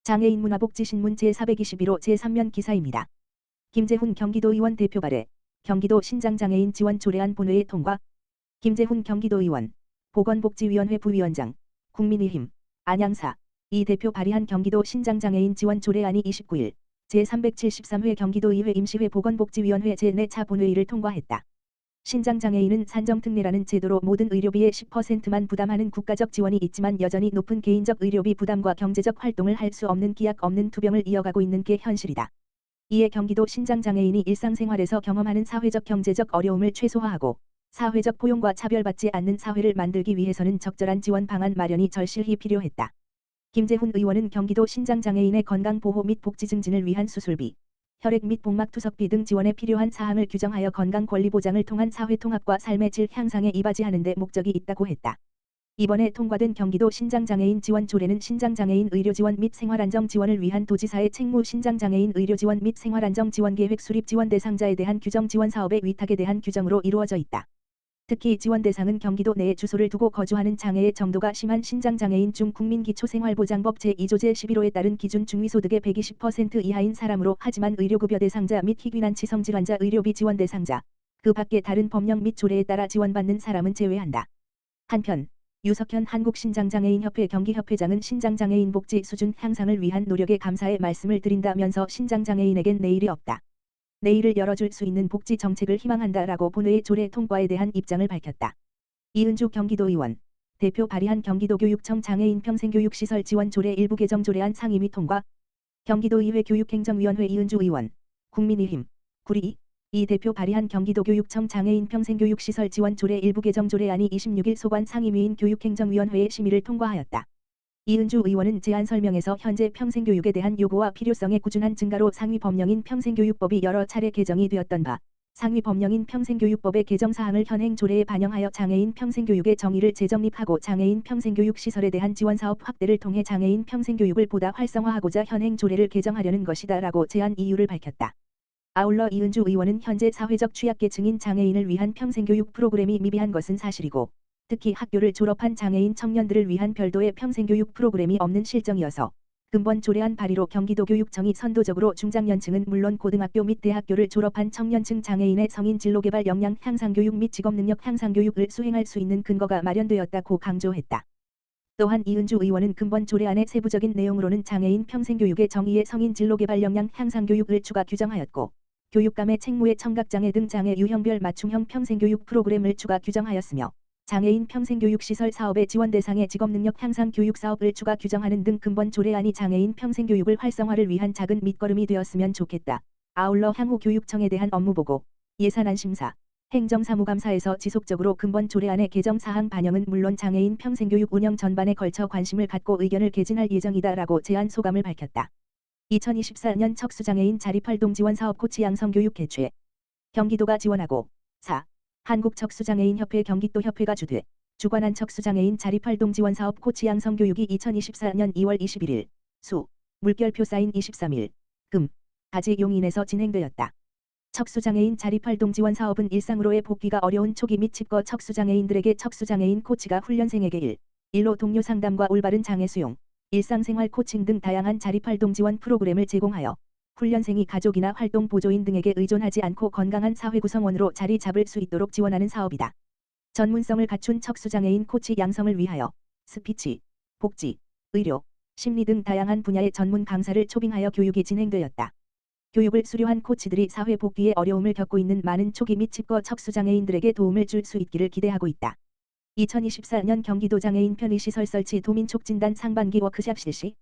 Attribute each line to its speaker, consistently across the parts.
Speaker 1: 장애인 문화복지신문 제421호 제3면 기사입니다. 김재훈 경기도의원 대표 발의 경기도 신장장애인 지원 조례안 본회의 통과. 김재훈 경기도의원, 보건복지위원회 부위원장, 국민의힘, 안양사, 이 대표 발의한 경기도 신장장애인 지원 조례안이 29일 제373회 경기도의회 임시회 보건복지위원회 제4차 본회의를 통과했다. 신장장애인은 산정특례라는 제도로 모든 의료비의 10%만 부담하는 국가적 지원이 있지만 여전히 높은 개인적 의료비 부담과 경제적 활동을 할 수 없는 기약 없는 투병을 이어가고 있는 게 현실이다. 이에 경기도 신장장애인이 일상생활에서 경험하는 사회적 경제적 어려움을 최소화하고 사회적 포용과 차별받지 않는 사회를 만들기 위해서는 적절한 지원 방안 마련이 절실히 필요했다. 김재훈 의원은 경기도 신장장애인의 건강보호 및 복지 증진을 위한 수술비, 혈액 및 복막 투석비 등 지원에 필요한 사항을 규정하여 건강 권리 보장을 통한 사회 통합과 삶의 질 향상에 이바지하는 데 목적이 있다고 했다. 이번에 통과된 경기도 신장장애인 지원 조례는 신장장애인 의료지원 및 생활안정 지원을 위한 도지사의 책무 신장장애인 의료지원 및 생활안정 지원계획 수립 지원 대상자에 대한 규정 지원 사업의 위탁에 대한 규정으로 이루어져 있다. 특히 지원 대상은 경기도 내에 주소를 두고 거주하는 장애의 정도가 심한 신장장애인 중 국민기초생활보장법 제2조 제11호에 따른 기준 중위소득의 120% 이하인 사람으로 하지만 의료급여 대상자 및 희귀난치 성질환자 의료비 지원 대상자, 그 밖의 다른 법령 및 조례에 따라 지원받는 사람은 제외한다. 한편 유석현 한국신장장애인협회 경기협회장은 신장장애인 복지 수준 향상을 위한 노력에 감사의 말씀을 드린다면서 신장장애인에겐 내일이 없다. 내일을 열어줄 수 있는 복지 정책을 희망한다라고 본회의 조례 통과에 대한 입장을 밝혔다. 이은주 경기도의원, 대표 발의한 경기도교육청 장애인 평생교육시설 지원 조례 일부 개정 조례안 상임위 통과. 경기도의회 교육행정위원회 이은주 의원, 국민의힘, 구리, 이 대표 발의한 경기도교육청 장애인 평생교육시설 지원 조례 일부 개정 조례안이 26일 소관 상임위인 교육행정위원회의 심의를 통과하였다. 이은주 의원은 제안 설명에서 현재 평생교육에 대한 요구와 필요성의 꾸준한 증가로 상위 법령인 평생교육법이 여러 차례 개정이 되었던 바, 상위 법령인 평생교육법의 개정 사항을 현행 조례에 반영하여 장애인 평생교육의 정의를 재정립하고 장애인 평생교육 시설에 대한 지원 사업 확대를 통해 장애인 평생교육을 보다 활성화하고자 현행 조례를 개정하려는 것이다라고 제안 이유를 밝혔다. 아울러 이은주 의원은 현재 사회적 취약계층인 장애인을 위한 평생교육 프로그램이 미비한 것은 사실이고, 특히 학교를 졸업한 장애인 청년들을 위한 별도의 평생교육 프로그램이 없는 실정이어서 근본 조례안 발의로 경기도교육청이 선도적으로 중장년층은 물론 고등학교 및 대학교를 졸업한 청년층 장애인의 성인 진로개발 역량 향상교육 및 직업능력 향상교육을 수행할 수 있는 근거가 마련되었다고 강조했다. 또한 이은주 의원은 근본 조례안의 세부적인 내용으로는 장애인 평생교육의 정의의 성인 진로개발 역량 향상교육을 추가 규정하였고, 교육감의 책무의 청각장애 등 장애 유형별 맞춤형 평생교육 프로그램을 추가 규정하였으며, 장애인 평생교육시설 사업의 지원 대상의 직업능력 향상 교육 사업을 추가 규정하는 등 근본 조례안이 장애인 평생교육을 활성화를 위한 작은 밑거름이 되었으면 좋겠다. 아울러 향후 교육청에 대한 업무보고, 예산안 심사, 행정사무감사에서 지속적으로 근본 조례안의 개정 사항 반영은 물론 장애인 평생교육 운영 전반에 걸쳐 관심을 갖고 의견을 개진할 예정이다라고 제안 소감을 밝혔다. 2024년 척수장애인 자립활동 지원사업 코치 양성교육 개최. 경기도가 지원하고 4. 한국척수장애인협회 경기도협회가 주최 주관한 척수장애인 자립활동 지원사업 코치 양성교육이 2024년 2월 21일 수 물결표 사인 23일 금 가지 용인에서 진행되었다. 척수장애인 자립활동 지원사업은 일상으로의 복귀가 어려운 초기 및 칩거 척수장애인들에게 척수장애인 코치가 훈련생에게 일로 동료 상담과 올바른 장애 수용, 일상생활 코칭 등 다양한 자립활동 지원 프로그램을 제공하여 훈련생이 가족이나 활동 보조인 등에게 의존하지 않고 건강한 사회 구성원으로 자리 잡을 수 있도록 지원하는 사업이다. 전문성을 갖춘 척수장애인 코치 양성을 위하여 스피치, 복지, 의료, 심리 등 다양한 분야의 전문 강사를 초빙하여 교육이 진행되었다. 교육을 수료한 코치들이 사회 복귀에 어려움을 겪고 있는 많은 초기 및 칩거 척수장애인들에게 도움을 줄 수 있기를 기대하고 있다. 2024년 경기도 장애인 편의시설 설치 도민촉진단 상반기 워크샵 실시.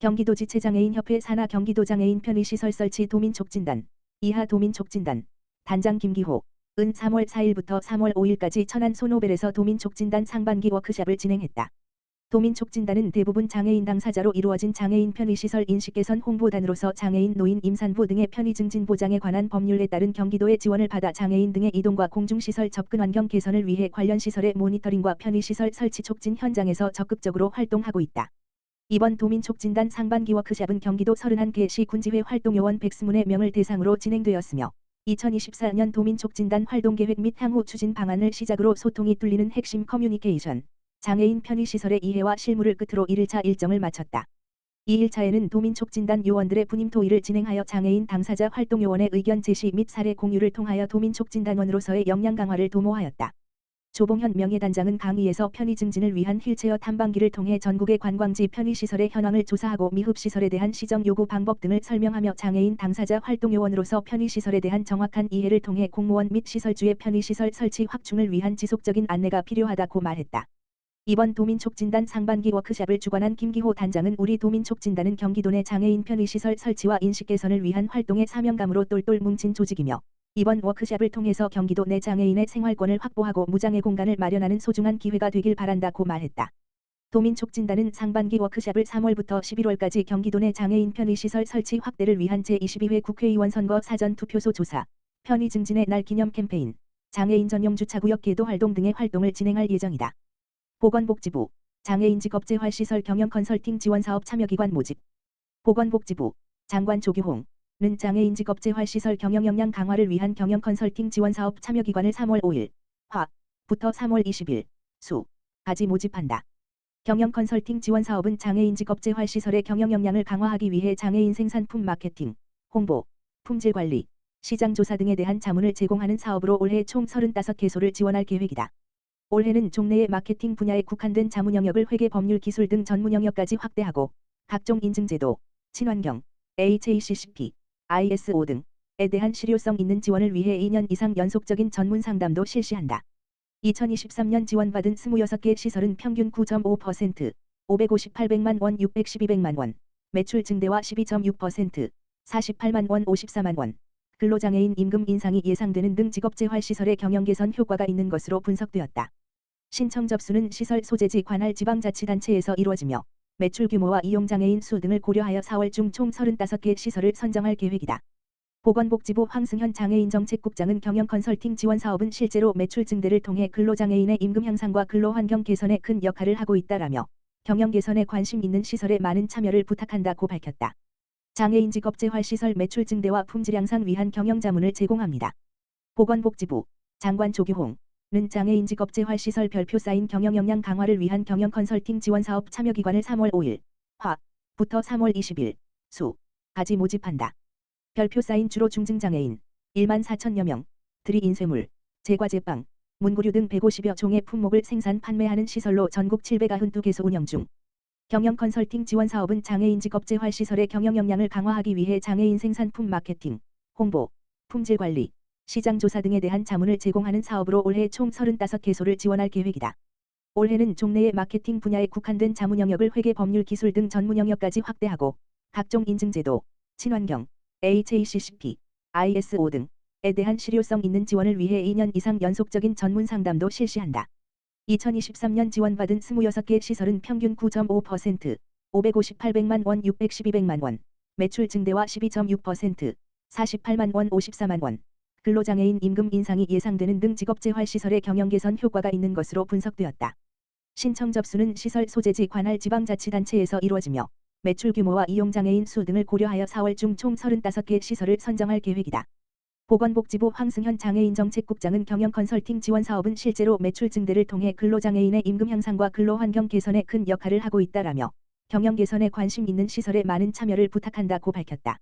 Speaker 1: 경기도지체장애인협회 산하 경기도장애인 편의시설 설치 도민촉진단, 이하 도민촉진단, 단장 김기호, 은 3월 4일부터 3월 5일까지 천안 소노벨에서 도민촉진단 상반기 워크샵을 진행했다. 도민촉진단은 대부분 장애인 당사자로 이루어진 장애인 편의시설 인식 개선 홍보단으로서 장애인 노인 임산부 등의 편의 증진 보장에 관한 법률에 따른 경기도의 지원을 받아 장애인 등의 이동과 공중시설 접근 환경 개선을 위해 관련 시설의 모니터링과 편의시설 설치 촉진 현장에서 적극적으로 활동하고 있다. 이번 도민촉진단 상반기 워크샵은 경기도 31개 시 군지회 활동요원 120명을 대상으로 진행되었으며 2024년 도민촉진단 활동계획 및 향후 추진 방안을 시작으로 소통이 뚫리는 핵심 커뮤니케이션, 장애인 편의시설의 이해와 실무를 끝으로 1일차 일정을 마쳤다. 이 1차에는 도민촉진단 요원들의 분임 토의를 진행하여 장애인 당사자 활동 요원의 의견 제시 및 사례 공유를 통하여 도민촉진단원으로서의 역량 강화를 도모하였다. 조봉현 명예단장은 강의에서 편의 증진을 위한 휠체어 탐방기를 통해 전국의 관광지 편의시설의 현황을 조사하고 미흡시설에 대한 시정 요구 방법 등을 설명하며 장애인 당사자 활동요원으로서 편의시설에 대한 정확한 이해를 통해 공무원 및 시설주의 편의시설 설치 확충을 위한 지속적인 안내가 필요하다고 말했다. 이번 도민촉진단 상반기 워크숍을 주관한 김기호 단장은 우리 도민촉진단은 경기도 내 장애인 편의시설 설치와 인식 개선을 위한 활동의 사명감으로 똘똘 뭉친 조직이며 이번 워크숍을 통해서 경기도 내 장애인의 생활권을 확보하고 무장애 공간을 마련하는 소중한 기회가 되길 바란다고 말했다. 도민촉진단은 상반기 워크숍을 3월부터 11월까지 경기도 내 장애인 편의시설 설치 확대를 위한 제22회 국회의원 선거 사전투표소 조사, 편의 증진의 날 기념 캠페인, 장애인 전용 주차구역 개도 활동 등의 활동을 진행할 예정이다. 보건복지부, 장애인 직업재활시설 경영 컨설팅 지원사업 참여기관 모집. 보건복지부, 장관 조규홍 는 장애인 직업재활시설 경영 역량 강화를 위한 경영 컨설팅 지원사업 참여기관을 3월 5일 화부터 3월 20일 수까지 모집한다. 경영 컨설팅 지원사업은 장애인 직업재활시설의 경영 역량을 강화하기 위해 장애인 생산품 마케팅, 홍보, 품질관리, 시장조사 등에 대한 자문을 제공하는 사업으로 올해 총 35개소를 지원할 계획이다. 올해는 종래의 마케팅 분야에 국한된 자문 영역을 회계 법률 기술 등 전문 영역까지 확대하고 각종 인증제도, 친환경, HACCP, ISO 등에 대한 실효성 있는 지원을 위해 2년 이상 연속적인 전문 상담도 실시한다. 2023년 지원받은 26개 시설은 평균 9.5%, 558백만 원 612백만 원, 매출 증대와 12.6%, 48만 원 54만 원, 근로장애인 임금 인상이 예상되는 등 직업재활시설의 경영 개선 효과가 있는 것으로 분석되었다. 신청 접수는 시설 소재지 관할 지방자치단체에서 이루어지며 매출 규모와 이용장애인 수 등을 고려하여 4월 중 총 35개 시설을 선정할 계획이다. 보건복지부 황승현 장애인정책국장은 경영 컨설팅 지원 사업은 실제로 매출 증대를 통해 근로장애인의 임금 향상과 근로환경 개선에 큰 역할을 하고 있다라며 경영 개선에 관심 있는 시설에 많은 참여를 부탁한다고 밝혔다. 장애인 직업재활시설 매출 증대와 품질 향상 위한 경영 자문을 제공합니다. 보건복지부, 장관 조규홍 는 장애인 직업재활시설 별표 쌓인 경영 역량 강화를 위한 경영 컨설팅 지원사업 참여기관을 3월 5일 화부터 3월 20일 수까지 모집한다. 별표 쌓인 주로 중증장애인 1만 4천여 명들이 인쇄물, 제과제빵, 문구류 등 150여 종의 품목을 생산 판매하는 시설로 전국 792개소 운영 중. 경영 컨설팅 지원 사업은 장애인 직업재활시설의 경영 역량을 강화하기 위해 장애인 생산품 마케팅, 홍보, 품질관리, 시장조사 등에 대한 자문을 제공하는 사업으로 올해 총 35개소를 지원할 계획이다. 올해는 종래의 마케팅 분야에 국한된 자문 영역을 회계 법률 기술 등 전문 영역까지 확대하고 각종 인증제도, 친환경, HACCP, ISO 등에 대한 실효성 있는 지원을 위해 2년 이상 연속적인 전문 상담도 실시한다. 2023년 지원받은 26개 시설은 평균 9.5%, 558백만 원 612백만 원, 매출 증대와 12.6%, 48만 원 54만 원, 근로장애인 임금 인상이 예상되는 등 직업재활시설의 경영 개선 효과가 있는 것으로 분석되었다. 신청 접수는 시설 소재지 관할 지방자치단체에서 이루어지며 매출 규모와 이용장애인 수 등을 고려하여 4월 중 총 35개 시설을 선정할 계획이다. 보건복지부 황승현 장애인정책국장은 경영 컨설팅 지원 사업은 실제로 매출 증대를 통해 근로장애인의 임금 향상과 근로환경 개선에 큰 역할을 하고 있다라며 경영 개선에 관심 있는 시설에 많은 참여를 부탁한다고 밝혔다.